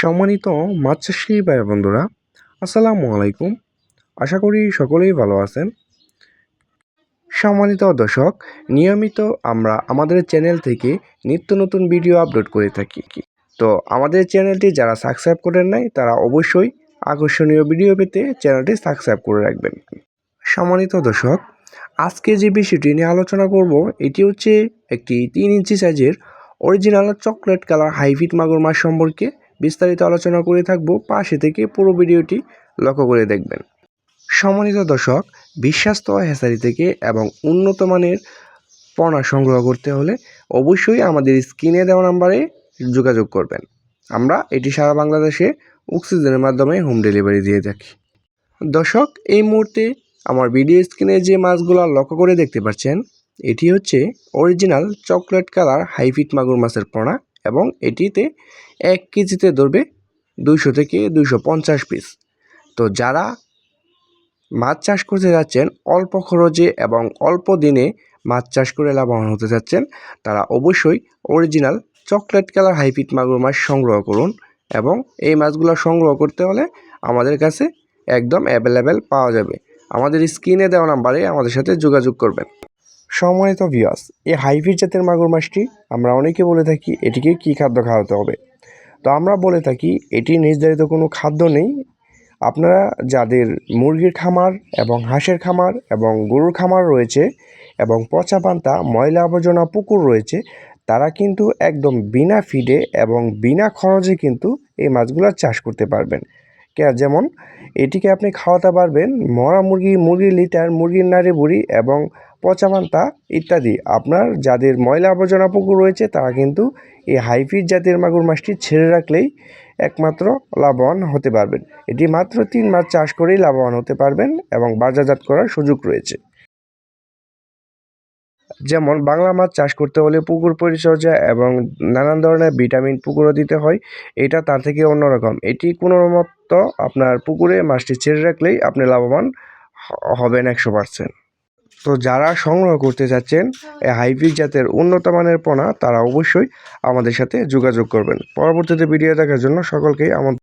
সম্মানিত মাছ চাষি ভাই বন্ধুরা, আসসালামু আলাইকুম। আশা করি সকলেই ভালো আছেন। সম্মানিত দর্শক, নিয়মিত আমরা আমাদের চ্যানেল থেকে নিত্য নতুন ভিডিও আপলোড করে থাকি। তো আমাদের চ্যানেলটি যারা সাবস্ক্রাইব করেন নাই তারা অবশ্যই আকর্ষণীয় ভিডিও পেতে চ্যানেলটি সাবস্ক্রাইব করে রাখবেন। সম্মানিত দর্শক, আজকে যে বিষয়টি নিয়ে আলোচনা করব এটি হচ্ছে একটি 3 ইঞ্চি সাইজের অরিজিনাল চকলেট কালার হাইব্রিড মাগুর মাছ সম্পর্কে বিস্তারিত আলোচনা করে থাকব। পাশে থেকে পুরো ভিডিওটি লক্ষ্য করে দেখবেন। সম্মানিত দর্শক, বিশ্বস্ত হ্যাচারি থেকে এবং উন্নত মানের পোনা সংগ্রহ করতে হলে অবশ্যই আমাদের স্ক্রিনে দেওয়া নাম্বারে যোগাযোগ করবেন। আমরা এটি সারা বাংলাদেশে অক্সিজেনের মাধ্যমে হোম ডেলিভারি দিয়ে থাকি। দর্শক, এই মুহূর্তে আমার ভিডিও স্ক্রিনে যে মাছগুলো লক্ষ্য করে দেখতে পাচ্ছেন, এটি হচ্ছে অরিজিনাল চকলেট কালার হাইব্রিড মাগুর মাছের পোনা এবং এটিতে 1 কেজিতে ধরবে 200 থেকে 250 পিস। তো যারা মাছ চাষ করতে যাচ্ছেন অল্প খরচে এবং অল্প দিনে মাছ চাষ করে লাভবান হতে যাচ্ছেন, তারা অবশ্যই অরিজিনাল চকলেট কালার হাইব্রিড মাগুর মাছ সংগ্রহ করুন। এবং এই মাছগুলো সংগ্রহ করতে হলে আমাদের কাছে একদম অ্যাভেলেবেল পাওয়া যাবে। আমাদের স্ক্রিনে দেওয়া নাম্বারে আমাদের সাথে যোগাযোগ করবেন। সম্মানিত ভিউয়ার্স, এই হাইব্রিড জাতের মাগুর মাছটি আমরা অনেকে বলে থাকি এটিকে কী খাদ্য খাওয়াতে হবে। তো আমরা বলে থাকি এটি নির্ধারিত কোনো খাদ্য নেই। আপনারা যাদের মুরগির খামার এবং হাঁসের খামার এবং গরুর খামার রয়েছে এবং পচা পান্তা ময়লা আবর্জনা পুকুর রয়েছে, তারা কিন্তু একদম বিনা ফিডে এবং বিনা খরচে কিন্তু এই মাছগুলো চাষ করতে পারবেন। যেমন এটিকে আপনি খাওয়াতে পারবেন মরা মুরগি, মুরগির লিটার, মুরগির নাড়ি বুড়ি এবং পচা পান্তা ইত্যাদি। আপনার যাদের ময়লা আবর্জনা পুকুর রয়েছে তারা কিন্তু এই হাইব্রিড জাতের মাগুর মাছটি ছেড়ে রাখলেই একমাত্র লাভবান হতে পারবেন। এটি মাত্র 3 মাস চাষ করেই লাভবান হতে পারবেন এবং বাজারজাত করার সুযোগ রয়েছে। যেমন বাংলা মাছ চাষ করতে হলে পুকুর পরিচর্যা এবং নানান ধরনের ভিটামিন পুকুরও দিতে হয়। এটা তার থেকে অন্যরকম। এটি কোনোমত আপনার পুকুরে মাছটি ছেড়ে রাখলেই আপনি লাভবান হবেন 100%। তো যারা সংগ্রহ করতে চাচ্ছেন এই হাইব্রিড জাতের উন্নত মানের পোনা, তারা অবশ্যই আমাদের সাথে যোগাযোগ করবেন। পরবর্তীতে ভিডিও দেখার জন্য সকলকেই